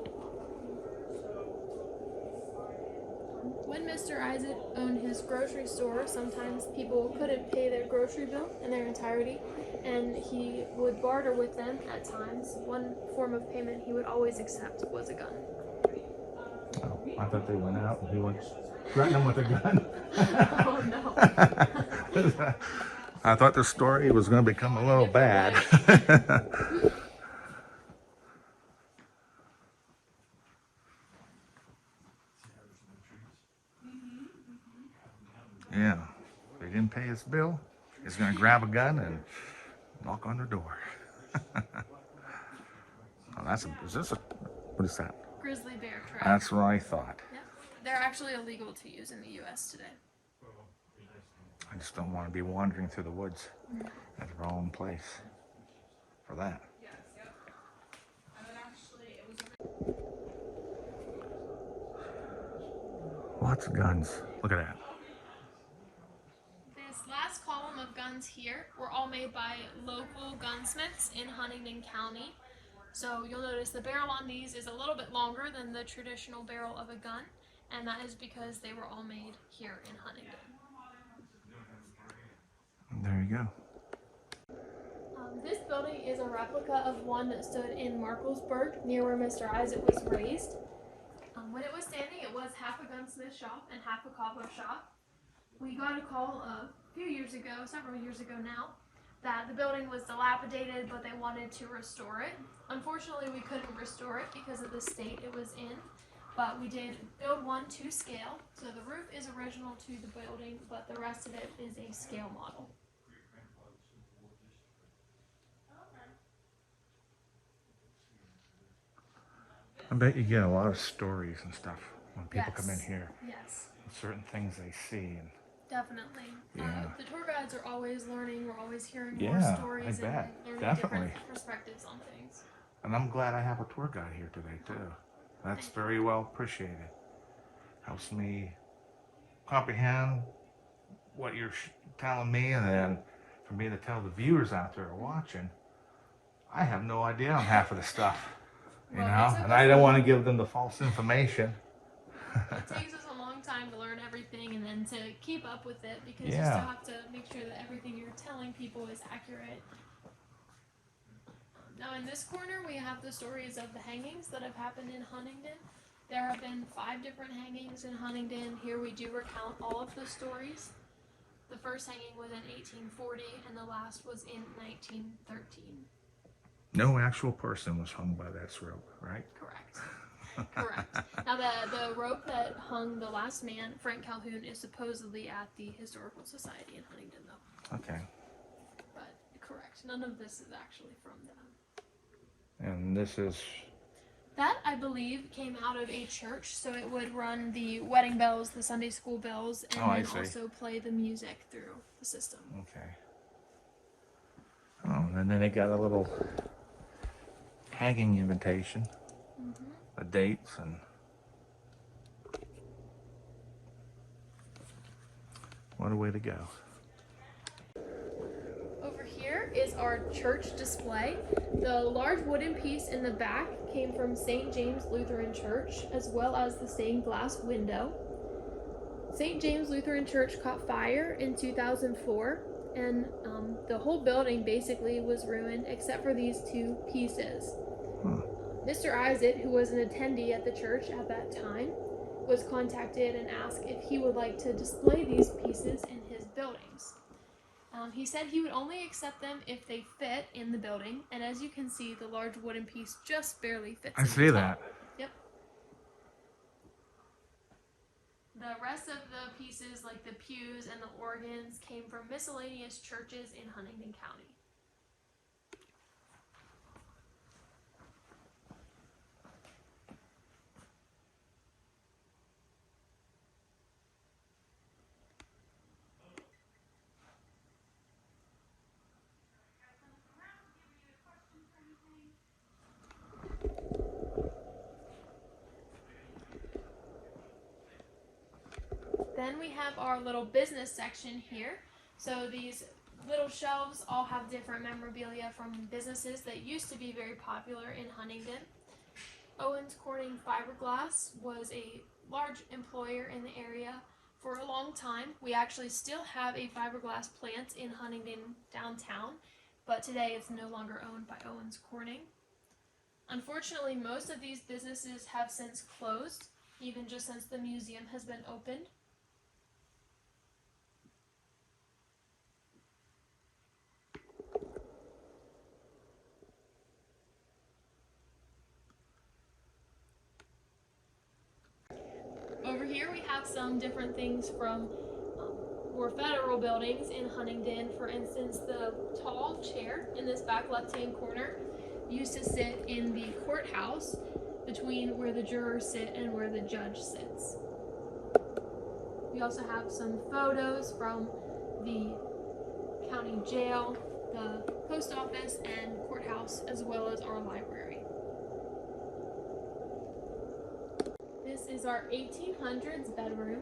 When Mr. Isett owned his grocery store, sometimes people couldn't pay their grocery bill in their entirety, and he would barter with them at times. One form of payment he would always accept was a gun. Oh. I thought they went out and he went threatening them with a gun. Oh no. I thought the story was going to become a little bad. Yeah, if he didn't pay his bill, he's going to grab a gun and knock on the door. Oh, is this a, what is that? Grizzly bear trap. That's what I thought. Yep. They're actually illegal to use in the U.S. today. I just don't want to be wandering through the woods at the wrong place for that. Lots of guns. Look at that. This last column of guns here were all made by local gunsmiths in Huntingdon County. So you'll notice the barrel on these is a little bit longer than the traditional barrel of a gun, and that is because they were all made here in Huntingdon. There you go. This building is a replica of one that stood in Markelsburg, near where Mr. Isett was raised. When it was standing, it was half a gunsmith shop and half a cobbler shop. We got a call a few years ago, several years ago now, that the building was dilapidated, but they wanted to restore it. Unfortunately, we couldn't restore it because of the state it was in, but we did build one to scale. So the roof is original to the building, but the rest of it is a scale model. I bet you get a lot of stories and stuff when people Yes. come in here. Yes, Certain things they see. And definitely. Yeah. The tour guides are always learning. We're always hearing Yeah, more I stories and bet. learning Definitely. different perspectives on things. And I'm glad I have a tour guide here today too. That's very well appreciated. Helps me comprehend what you're telling me, and then for me to tell the viewers out there watching, I have no idea on half of the stuff, you Well, know, it took and us I a don't want to long- give them the false information. It takes us a long time to learn everything and then to keep up with it because you Yeah. still have to make sure that everything you're telling people is accurate. Now in this corner we have the stories of the hangings that have happened in Huntingdon. There have been 5 different hangings in Huntingdon. Here we do recount all of the stories. The first hanging was in 1840 and the last was in 1913. No actual person was hung by that rope, right? Correct. Correct. Now the rope that hung the last man, Frank Calhoun, is supposedly at the Historical Society in Huntingdon though. Okay. But correct. None of this is actually from them. And this is, That, I believe, came out of a church, so it would run the wedding bells, the Sunday school bells, and Oh, I then see. also play the music through the system. okay. Oh, and then they got a little hanging invitation, the dates, and what a way to go. Over here is our church display. The large wooden piece in the back came from St. James Lutheran Church, as well as the stained glass window. St. James Lutheran Church caught fire in 2004, and the whole building basically was ruined except for these 2 pieces. Mr. Isett, who was an attendee at the church at that time, was contacted and asked if he would like to display these pieces in his buildings. He said he would only accept them if they fit in the building, and as you can see, the large wooden piece just barely fits I in see the that. top. Yep. The rest of the pieces, like the pews and the organs, came from miscellaneous churches in Huntingdon County. Then we have our little business section here. So these little shelves all have different memorabilia from businesses that used to be very popular in Huntingdon. Owens Corning Fiberglass was a large employer in the area for a long time. We actually still have a fiberglass plant in Huntingdon downtown, but today it's no longer owned by Owens Corning. Unfortunately, most of these businesses have since closed. even just since the museum has been opened. Over here we have some different things from more federal buildings in Huntingdon. For instance, the tall chair in this back left-hand corner used to sit in the courthouse between where the jurors sit and where the judge sits. We also have some photos from the county jail, the post office, and courthouse, as well as our library. This is our 1800s bedroom.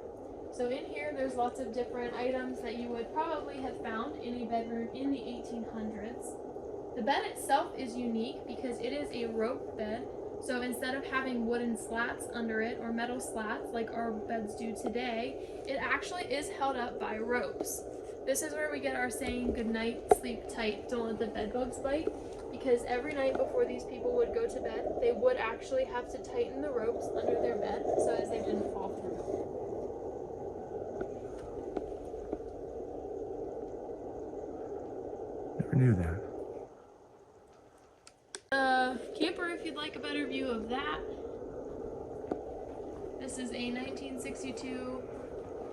So in here there's lots of different items that you would probably have found in a bedroom in the 1800s. The bed itself is unique because it is a rope bed. So instead of having wooden slats under it or metal slats like our beds do today, it actually is held up by ropes. This is where we get our saying, "Good night, sleep tight, don't let the bed bugs bite," because every night before these people would go to bed, they would actually have to tighten the ropes under their bed so as they didn't fall through. Never knew that. Camper, if you'd like a better view of that. This is a 1962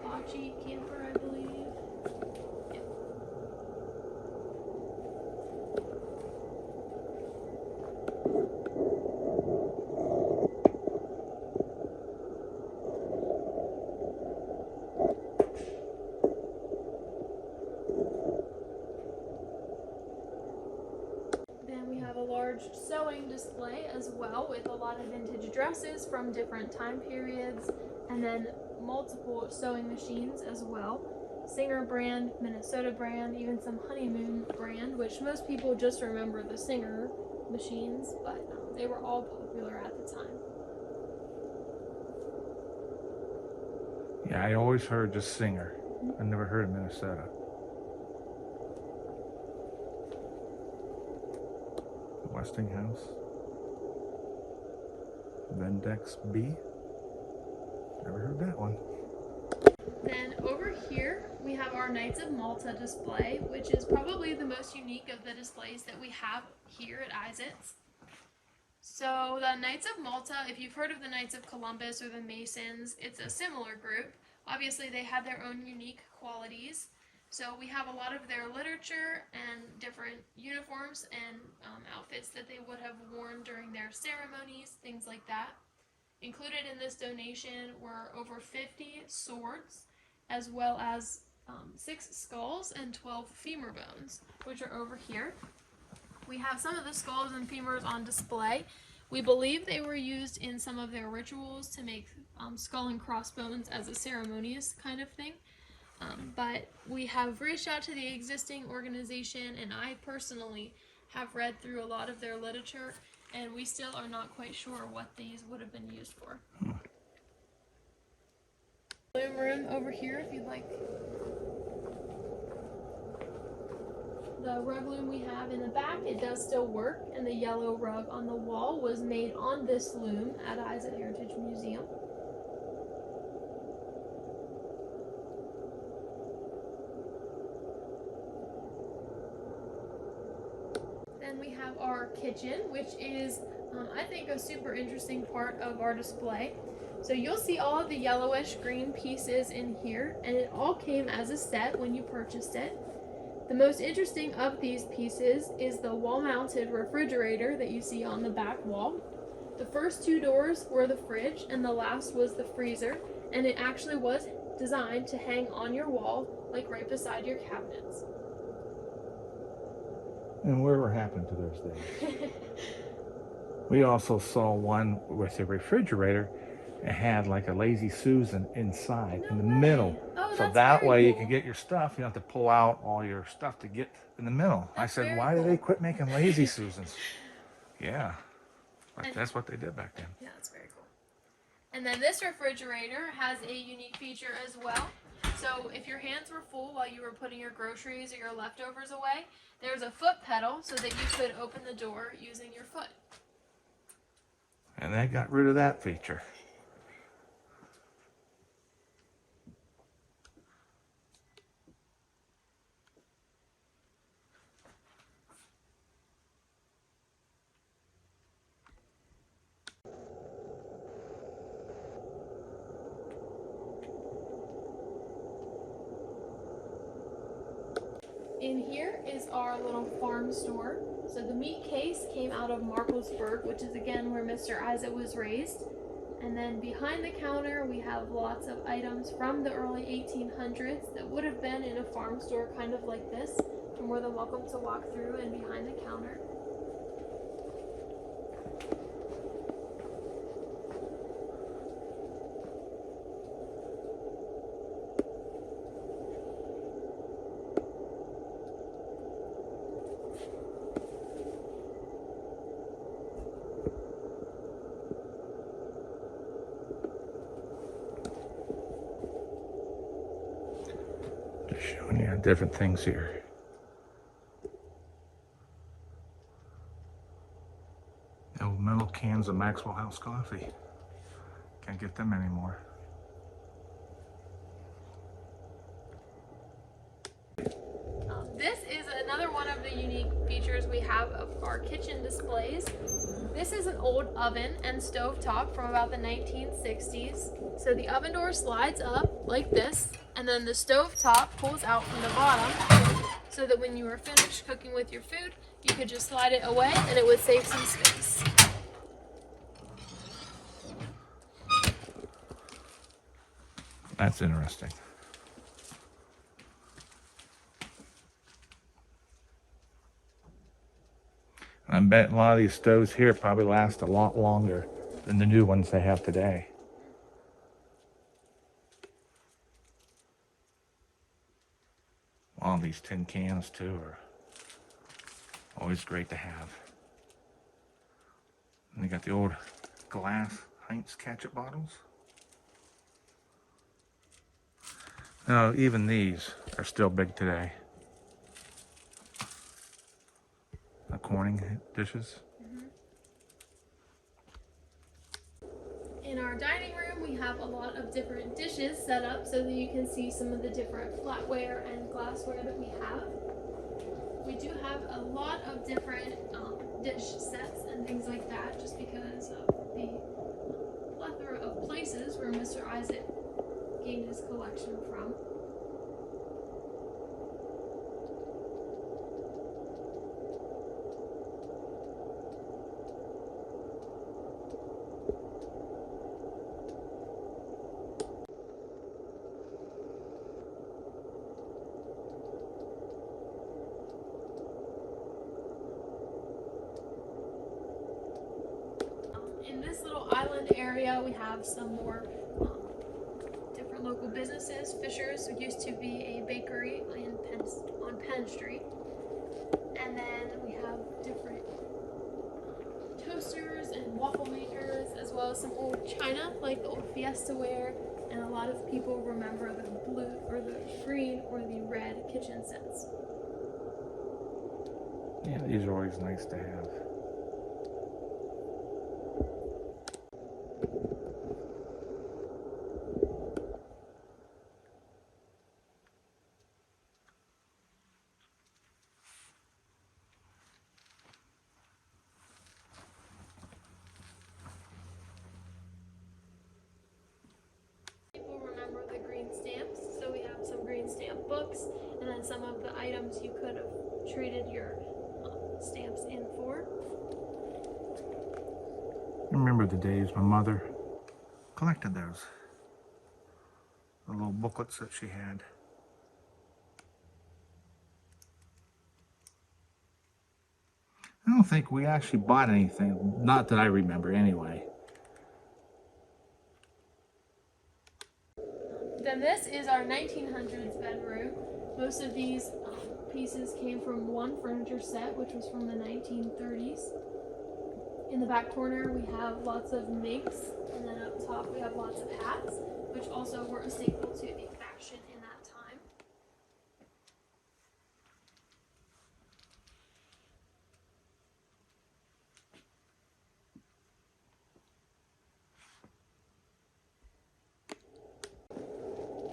Apache camper, I believe. Yep. Then we have a large sewing display as well with a lot of vintage dresses from different time periods, and then multiple sewing machines as well. Singer brand, Minnesota brand, even some Honeymoon brand, which most people just remember the Singer machines, but they were all popular at the time. Yeah, I always heard just Singer. I never heard of Minnesota. Westinghouse. Vendex B. Never heard that one. Then over here we have our Knights of Malta display, which is probably the most unique of the displays that we have here at Isett. So the Knights of Malta, if you've heard of the Knights of Columbus or the Masons, it's a similar group. Obviously they had their own unique qualities. So we have a lot of their literature and different uniforms and outfits that they would have worn during their ceremonies, things like that. Included in this donation were over 50 swords, as well as 6 skulls and 12 femur bones, which are over here. We have some of the skulls and femurs on display. We believe they were used in some of their rituals to make skull and crossbones as a ceremonious kind of thing. But we have reached out to the existing organization, and I personally have read through a lot of their literature, and we still are not quite sure what these would have been used for. Loom room over here if you'd like. The rug loom we have in the back, it does still work, and the yellow rug on the wall was made on this loom at Isett Heritage Museum. Then we have our kitchen, which is, I think, a super interesting part of our display. So you'll see all of the yellowish green pieces in here, and it all came as a set when you purchased it. The most interesting of these pieces is the wall-mounted refrigerator that you see on the back wall. The first 2 doors were the fridge, and the last was the freezer, and it actually was designed to hang on your wall, like right beside your cabinets. And whatever happened to those days? We also saw one with a refrigerator. It had like a Lazy Susan inside, in the middle. Oh, so that's that very way you cool. can get your stuff. You don't have to pull out all your stuff to get in the middle. That's I said, very why cool. did they quit making Lazy Susans? Yeah, but And- that's what they did back then. Yeah, that's very cool. And then this refrigerator has a unique feature as well. So if your hands were full while you were putting your groceries or your leftovers away, there's a foot pedal so that you could open the door using your foot. And they got rid of that feature. In here is our little farm store. So the meat case came out of Marplesburg, which is again where Mr. Isett was raised. And then behind the counter we have lots of items from the early 1800s that would have been in a farm store kind of like this. You're more than welcome to walk through and behind the counter. Just showing you different things here. Old metal cans of Maxwell House coffee. Can't get them anymore. This is another one of the unique features we have of our kitchen displays. This is an old oven and stovetop from about the 1960s. So the oven door slides up like this, and then the stovetop pulls out from the bottom so that when you were finished cooking with your food, you could just slide it away and it would save some space. That's interesting. I bet a lot of these stoves here probably last a lot longer than the new ones they have today. All these tin cans too are always great to have. And they got the old glass Heinz ketchup bottles. No, even these are still big today. The Corning dishes. In our dining room, we have a lot of different dishes set up so that you can see some of the different flatware and glassware that we have. We do have a lot of different dish sets and things like that just because of the plethora of places where Mr. Isett gained his collection from. In this little island area, we have some more different local businesses. Fisher's used to be a bakery on Penn Street. And then we have different toasters and waffle makers, as well as some old china, like the old Fiesta ware. And a lot of people remember the blue or the green or the red kitchen sets. Yeah, these are always nice to have. People remember the green stamps, so we have some green stamp books, and then some of the items you could have traded your stamps in for. I remember the days my mother collected those. The little booklets that she had. I don't think we actually bought anything, not that I remember anyway. Then this is our 1900s bedroom. Most of these pieces came from one furniture set, which was from the 1930s. In the back corner, we have lots of minks, and then up top we have lots of hats, which also were a staple to the fashion in that time.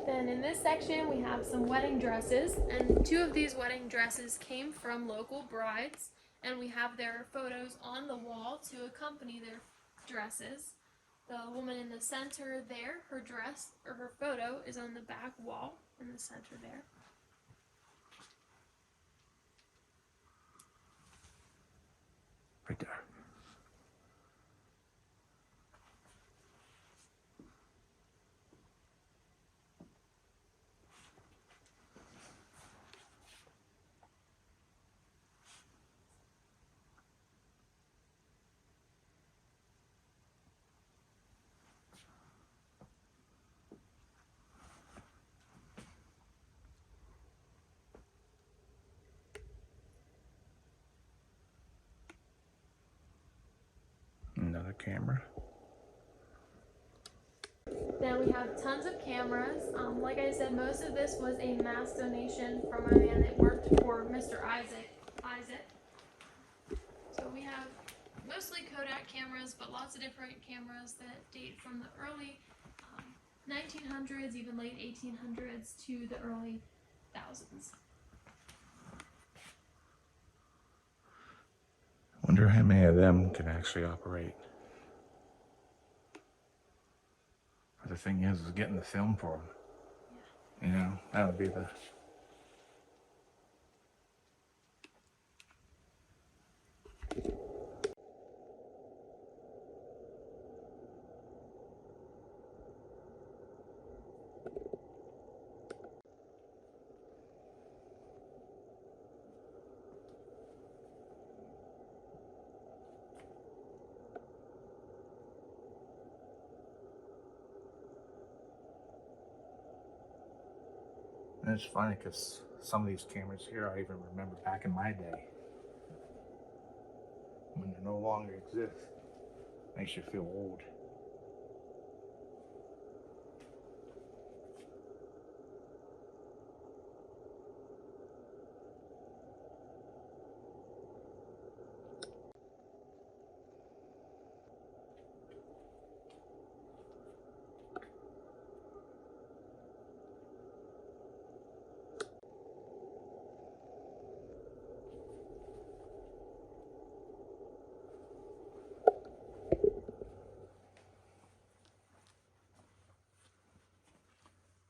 Then in this section, we have some wedding dresses, and two of these wedding dresses came from local brides, and we have their photos on the wall to accompany their dresses. The woman in the center there, her dress or her photo is on the back wall in the center there. camera. Then we have tons of cameras. Like I said, most of this was a mass donation from a man that worked for Mr. Isett. So we have mostly Kodak cameras, but lots of different cameras that date from the early 1900s, even late 1800s to the early thousands. Wonder how many of them can actually operate. But the thing is getting the film for them. You know, that would be the... And it's funny because some of these cameras here I even remember back in my day when they no longer exist. Makes you feel old.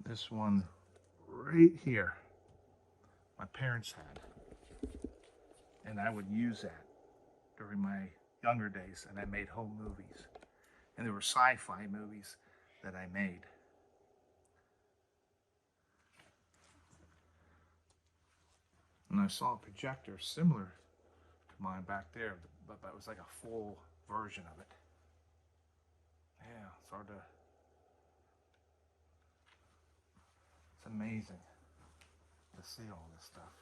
This one right here, my parents had, and I would use that during my younger days, and I made home movies, and there were sci-fi movies that I made. And I saw a projector similar to mine back there, but it was like a full version of it. Yeah, it's hard to... It's amazing to see all this stuff.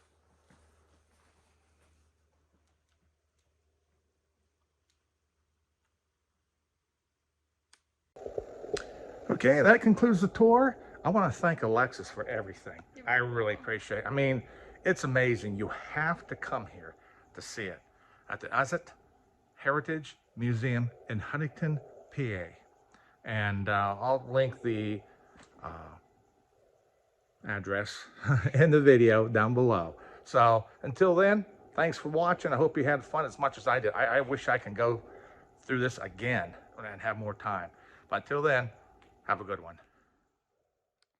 Okay, that concludes the tour. I want to thank Alexis for everything. I really appreciate it. I mean, it's amazing. You have to come here to see it at the Isett Heritage Museum in Huntingdon, PA. And I'll link the address in the video down below. So until then, thanks for watching. I hope you had fun as much as I did. I wish I can go through this again and have more time. But until then, have a good one.